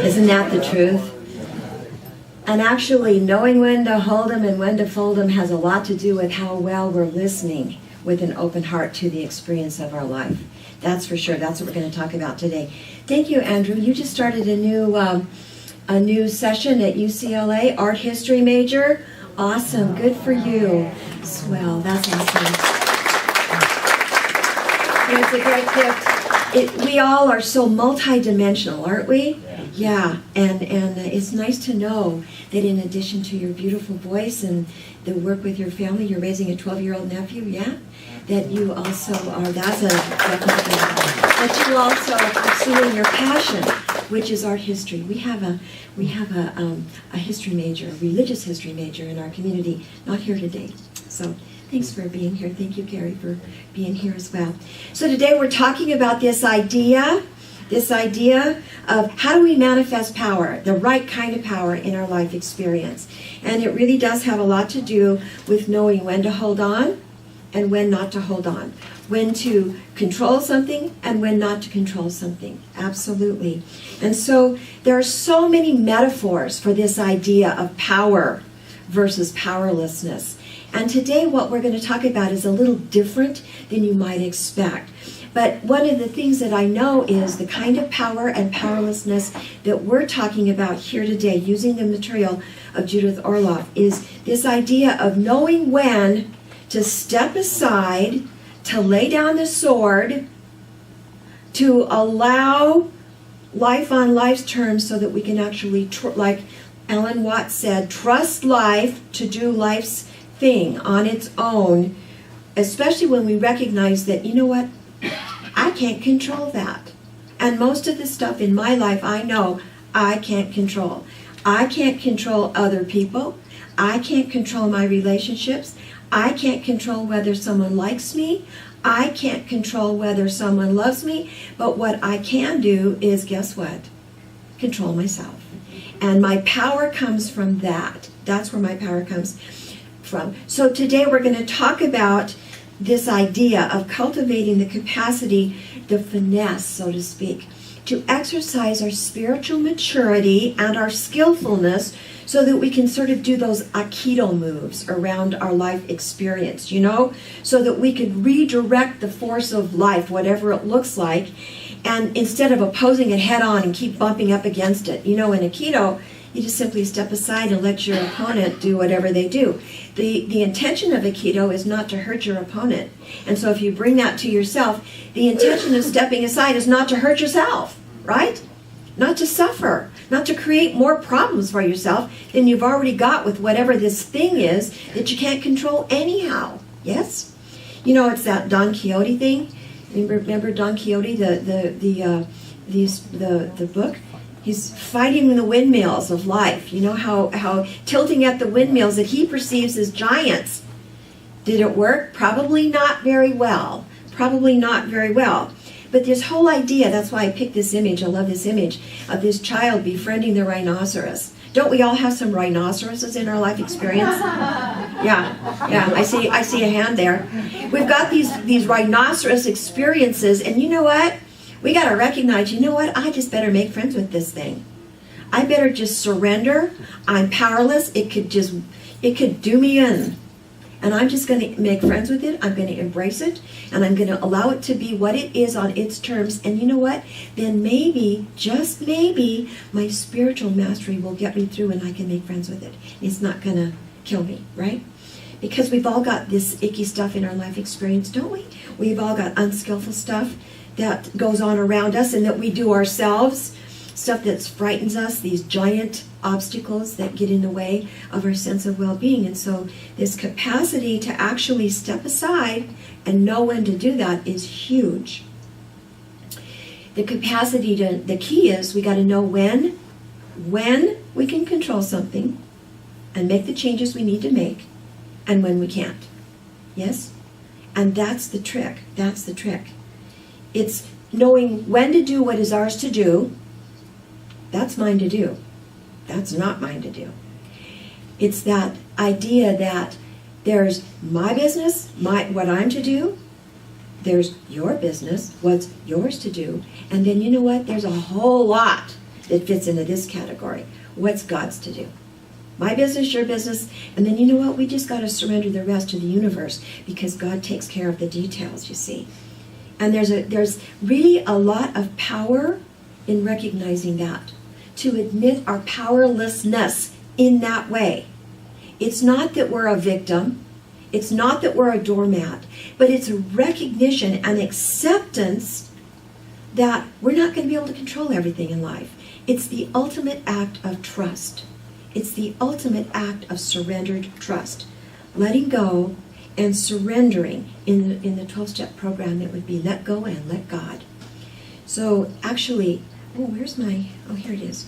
Isn't that the truth? And actually, knowing when to hold them and when to fold them has a lot to do with how well we're listening with an open heart to the experience of our life. That's for sure. That's what we're going to talk about today. Thank you, Andrew. You just started a new session at UCLA, art history major. Awesome. Good for you. Swell. That's awesome. It's a great gift. We all are so multidimensional, aren't we? Yeah, and it's nice to know that in addition to your beautiful voice and the work with your family, you're raising a 12-year-old nephew, yeah? That you also are, that you also are pursuing your passion, which is art history. We have a history major, a religious history major in our community, not here today. So thanks for being here. Thank you, Carrie, for being here as well. So today we're talking about this idea of how do we manifest power, the right kind of power in our life experience. And it really does have a lot to do with knowing when to hold on and when not to hold on, when to control something and when not to control something. Absolutely. And so there are so many metaphors for this idea of power versus powerlessness. And today what we're going to talk about is a little different than you might expect. But one of the things that I know is the kind of power and powerlessness that we're talking about here today, using the material of Judith Orloff, is this idea of knowing when to step aside, to lay down the sword, to allow life on life's terms so that we can actually, like Alan Watts said, trust life to do life's thing on its own, especially when we recognize that, you know what, I can't control that. And most of the stuff in my life I know I can't control. I can't control other people. I can't control my relationships. I can't control whether someone likes me. I can't control whether someone loves me. But what I can do is, guess what? Control myself. And my power comes from that. That's where my power comes from. So today we're going to talk about this idea of cultivating the capacity, the finesse, so to speak, to exercise our spiritual maturity and our skillfulness so that we can sort of do those Aikido moves around our life experience, you know, so that we could redirect the force of life, whatever it looks like, and instead of opposing it head on and keep bumping up against it. You know, in Aikido, you just simply step aside and let your opponent do whatever they do. The intention of Aikido is not to hurt your opponent. And so if you bring that to yourself, the intention of stepping aside is not to hurt yourself, right? Not to suffer, not to create more problems for yourself than you've already got with whatever this thing is that you can't control anyhow. Yes? You know, it's that Don Quixote thing. Remember Don Quixote, the book? He's fighting the windmills of life. You know how tilting at the windmills that he perceives as giants. Did it work? Probably not very well. Probably not very well. But this whole idea, that's why I picked this image, I love this image, of this child befriending the rhinoceros. Don't we all have some rhinoceroses in our life experience? Yeah, I see a hand there. We've got these rhinoceros experiences, and you know what? We got to recognize, you know what? I just better make friends with this thing. I better just surrender. I'm powerless. It could do me in. And I'm just going to make friends with it. I'm going to embrace it. And I'm going to allow it to be what it is on its terms. And you know what? Then maybe, just maybe, my spiritual mastery will get me through and I can make friends with it. It's not going to kill me, right? Because we've all got this icky stuff in our life experience, don't we? We've all got unskillful stuff that goes on around us and that we do ourselves, stuff that frightens us, these giant obstacles that get in the way of our sense of well-being. And so this capacity to actually step aside and know when to do that is huge. The key is we got to know when we can control something and make the changes we need to make and when we can't. Yes? And that's the trick. That's the trick. It's knowing when to do what is ours to do. That's mine to do. That's not mine to do. It's that idea that there's my business, what I'm to do, there's your business, what's yours to do, and then you know what? There's a whole lot that fits into this category. What's God's to do? My business, your business, and then you know what? We just got to surrender the rest to the universe because God takes care of the details, you see. And there's really a lot of power in recognizing that, to admit our powerlessness in that way. It's not that we're a victim. It's not that we're a doormat, but it's a recognition and acceptance that we're not going to be able to control everything in life. It's the ultimate act of trust. It's the ultimate act of surrendered trust. Letting go and surrendering. In the 12-step program, it would be let go and let God. So actually, here it is.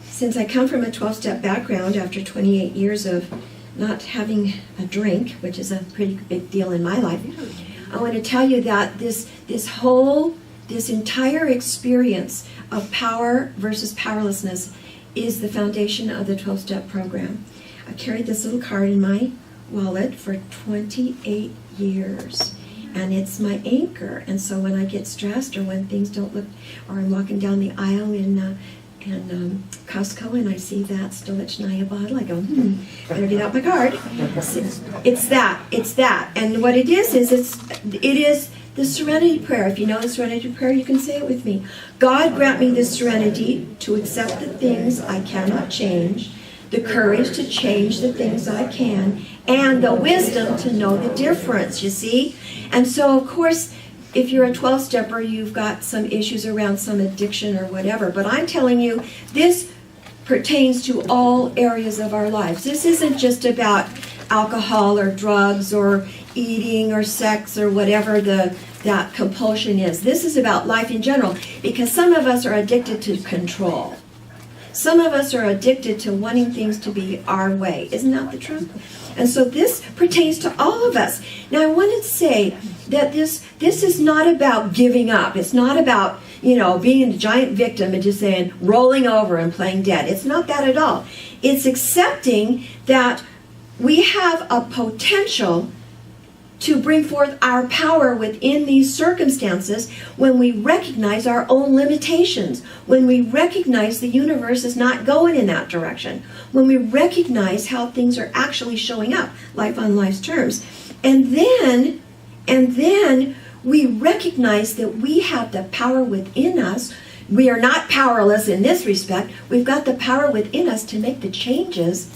Since I come from a 12-step background after 28 years of not having a drink, which is a pretty big deal in my life, I want to tell you that this entire experience of power versus powerlessness is the foundation of the 12-step program. I've carried this little card in my wallet for 28 years, and it's my anchor. And so when I get stressed or when things don't look, or I'm walking down the aisle in Costco and I see that Stolichnaya bottle, I go, better get out my card. It's that. And what it is it is the Serenity Prayer. If you know the Serenity Prayer, you can say it with me. God grant me the serenity to accept the things I cannot change, the courage to change the things I can, and the wisdom to know the difference, you see? And so, of course, if you're a 12-stepper, you've got some issues around some addiction or whatever. But I'm telling you, this pertains to all areas of our lives. This isn't just about alcohol or drugs or eating or sex or whatever that compulsion is. This is about life in general, because some of us are addicted to control. Some of us are addicted to wanting things to be our way. Isn't that the truth? And so this pertains to all of us. Now I want to say that this is not about giving up. It's not about, being a giant victim and just saying, rolling over and playing dead. It's not that at all. It's accepting that we have a potential to bring forth our power within these circumstances when we recognize our own limitations, when we recognize the universe is not going in that direction, when we recognize how things are actually showing up, life on life's terms. And then we recognize that we have the power within us. We are not powerless in this respect. We've got the power within us to make the changes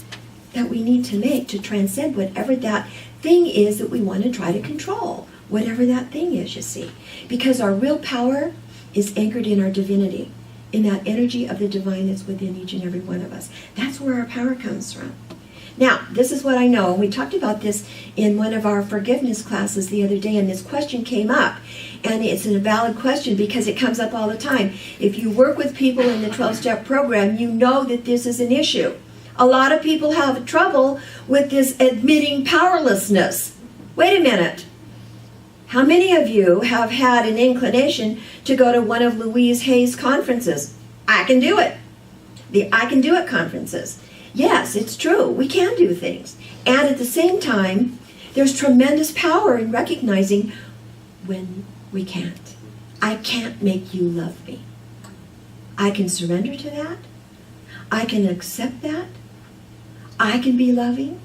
that we need to make to transcend whatever that thing is that we want to try to control, whatever that thing is, you see. Because our real power is anchored in our divinity, in that energy of the divine that's within each and every one of us. That's where our power comes from. Now, this is what I know. We talked about this in one of our forgiveness classes the other day, and this question came up. And it's a valid question because it comes up all the time. If you work with people in the 12-step program, you know that this is an issue. A lot of people have trouble with this admitting powerlessness. Wait a minute. How many of you have had an inclination to go to one of Louise Hay's conferences? I can do it. The I can do it conferences. Yes, it's true. We can do things. And at the same time, there's tremendous power in recognizing when we can't. I can't make you love me. I can surrender to that. I can accept that. I can be loving,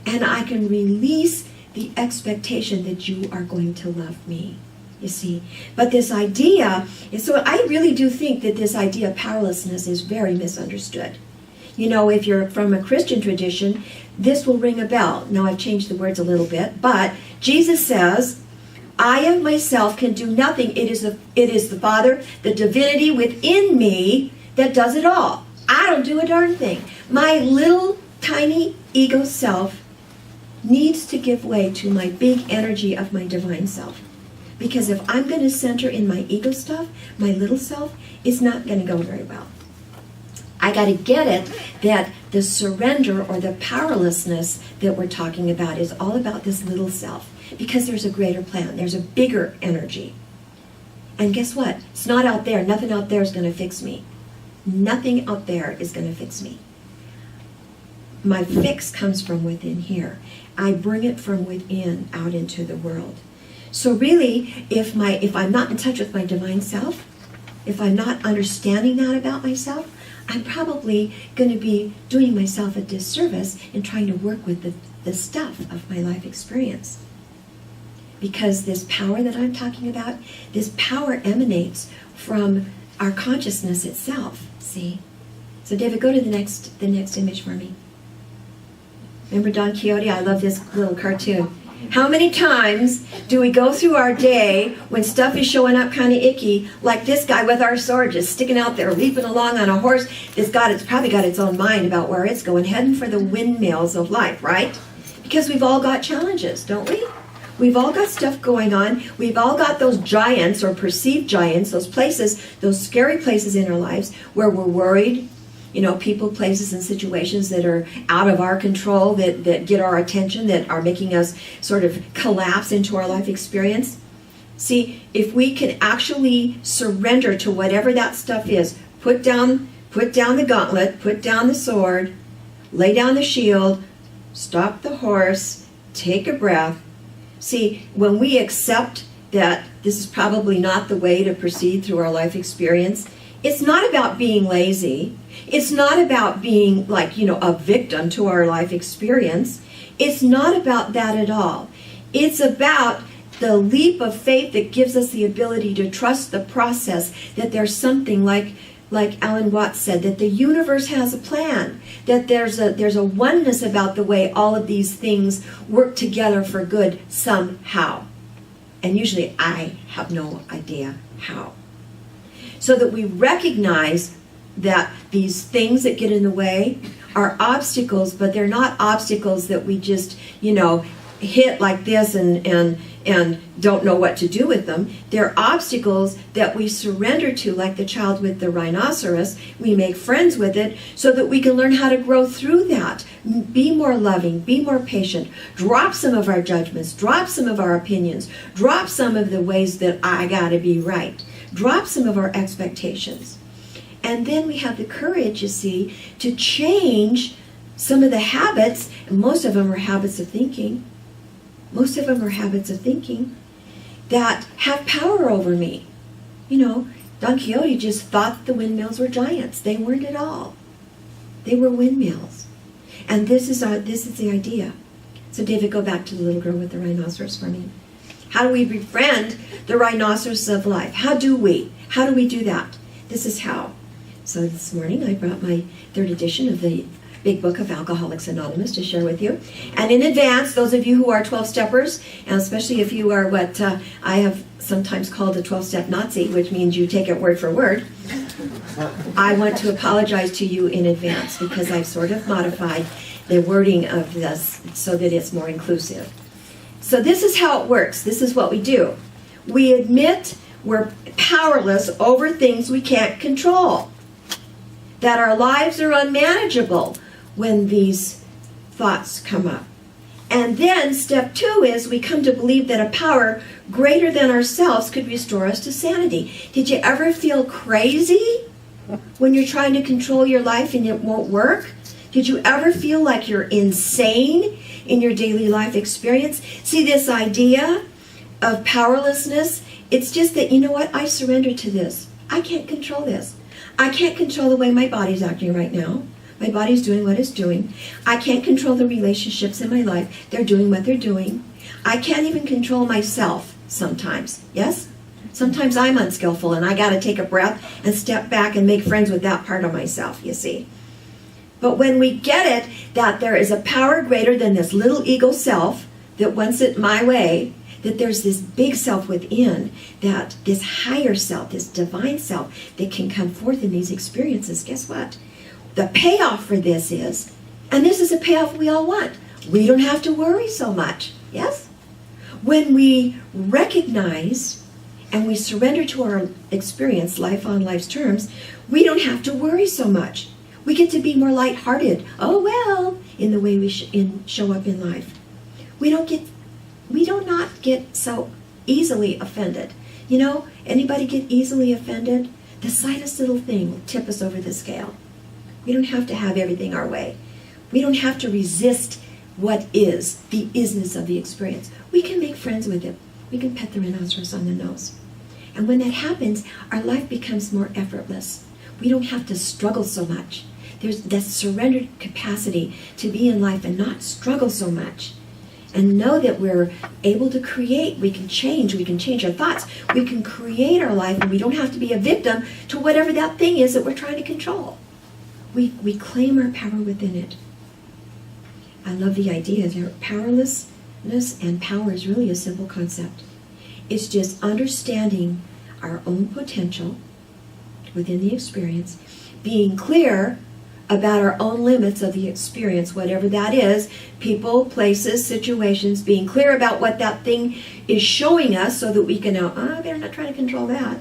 and I can release the expectation that you are going to love me, you see. But this idea, so I really do think that this idea of powerlessness is very misunderstood. If you're from a Christian tradition, this will ring a bell. Now I've changed the words a little bit, but Jesus says, I of myself can do nothing. It is the Father, the divinity within me that does it all. I don't do a darn thing. My little tiny ego self needs to give way to my big energy of my divine self. Because if I'm going to center in my ego stuff, my little self, it's not going to go very well. I got to get it that the surrender or the powerlessness that we're talking about is all about this little self. Because there's a greater plan. There's a bigger energy. And guess what? It's not out there. Nothing out there is going to fix me. Nothing out there is going to fix me. My fix comes from within here. I bring it from within out into the world. So really, if I'm not in touch with my divine self, if I'm not understanding that about myself, I'm probably going to be doing myself a disservice in trying to work with the stuff of my life experience. Because this power that I'm talking about, this power emanates from our consciousness itself, see? So David, go to the next image for me. Remember Don Quixote? I love this little cartoon. How many times do we go through our day when stuff is showing up kind of icky, like this guy with our sword just sticking out there, leaping along on a horse it's probably got its own mind about where it's going, heading for the windmills of life, right? Because we've all got challenges, don't we? We've all got stuff going on. We've all got those giants or perceived giants, those places, those scary places in our lives where we're worried. You know, people, places, and situations that are out of our control, that get our attention, that are making us sort of collapse into our life experience. See, if we can actually surrender to whatever that stuff is, put down the gauntlet, put down the sword, lay down the shield, stop the horse, take a breath. See, when we accept that this is probably not the way to proceed through our life experience, it's not about being lazy. It's not about being like, a victim to our life experience. It's not about that at all. It's about the leap of faith that gives us the ability to trust the process, that there's something like Alan Watts said, that the universe has a plan, that there's a oneness about the way all of these things work together for good somehow. And usually I have no idea how. So that we recognize that these things that get in the way are obstacles, but they're not obstacles that we just, hit like this and don't know what to do with them. They're obstacles that we surrender to, like the child with the rhinoceros. We make friends with it so that we can learn how to grow through that. Be more loving, be more patient, drop some of our judgments, drop some of our opinions, drop some of the ways that I gotta be right. Drop some of our expectations. And then we have the courage, you see, to change some of the habits, and most of them are habits of thinking. Most of them are habits of thinking that have power over me. Don Quixote just thought the windmills were giants. They weren't at all. They were windmills. And this is the idea. So David, go back to the little girl with the rhinoceros for me. How do we befriend the rhinoceros of life? How do we do that? This is how. So this morning I brought my 3rd edition of the Big Book of Alcoholics Anonymous to share with you. And in advance, those of you who are 12-steppers, and especially if you are what I have sometimes called a 12-step Nazi, which means you take it word for word, I want to apologize to you in advance because I've sort of modified the wording of this so that it's more inclusive. So this is how it works. This is what we do. We admit we're powerless over things we can't control, that our lives are unmanageable when these thoughts come up. And then step 2 is we come to believe that a power greater than ourselves could restore us to sanity. Did you ever feel crazy when you're trying to control your life and it won't work? Did you ever feel like you're insane in your daily life experience? See, this idea of powerlessness, it's just that, I surrender to this. I can't control this. I can't control the way my body's acting right now. My body's doing what it's doing. I can't control the relationships in my life. They're doing what they're doing. I can't even control myself sometimes. Yes? Sometimes I'm unskillful and I got to take a breath and step back and make friends with that part of myself, you see. But when we get it, that there is a power greater than this little ego self that wants it my way, that there's this big self within, that this higher self, this divine self that can come forth in these experiences, guess what? The payoff for this is, and this is a payoff we all want, we don't have to worry so much, yes? When we recognize and we surrender to our experience, life on life's terms, we don't have to worry so much. We get to be more lighthearted, in the way we show up in life. We do not get so easily offended. Anybody get easily offended? The slightest little thing will tip us over the scale. We don't have to have everything our way. We don't have to resist what is, the isness of the experience. We can make friends with it. We can pet the rhinoceros on the nose. And when that happens, our life becomes more effortless. We don't have to struggle so much. There's that surrendered capacity to be in life and not struggle so much. And know that we're able to create. We can change our thoughts. We can create our life, and we don't have to be a victim to whatever that thing is that we're trying to control. We claim our power within it. I love the idea that powerlessness and power is really a simple concept. It's just understanding our own potential within the experience, being clear about our own limits of the experience, whatever that is, people, places, situations, being clear about what that thing is showing us so that we can know, I better not try to control that.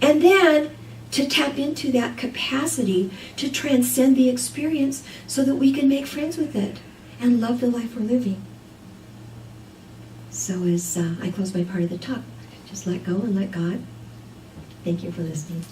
And then to tap into that capacity to transcend the experience so that we can make friends with it and love the life we're living. So as I close my part of the talk, just let go and let God. Thank you for listening.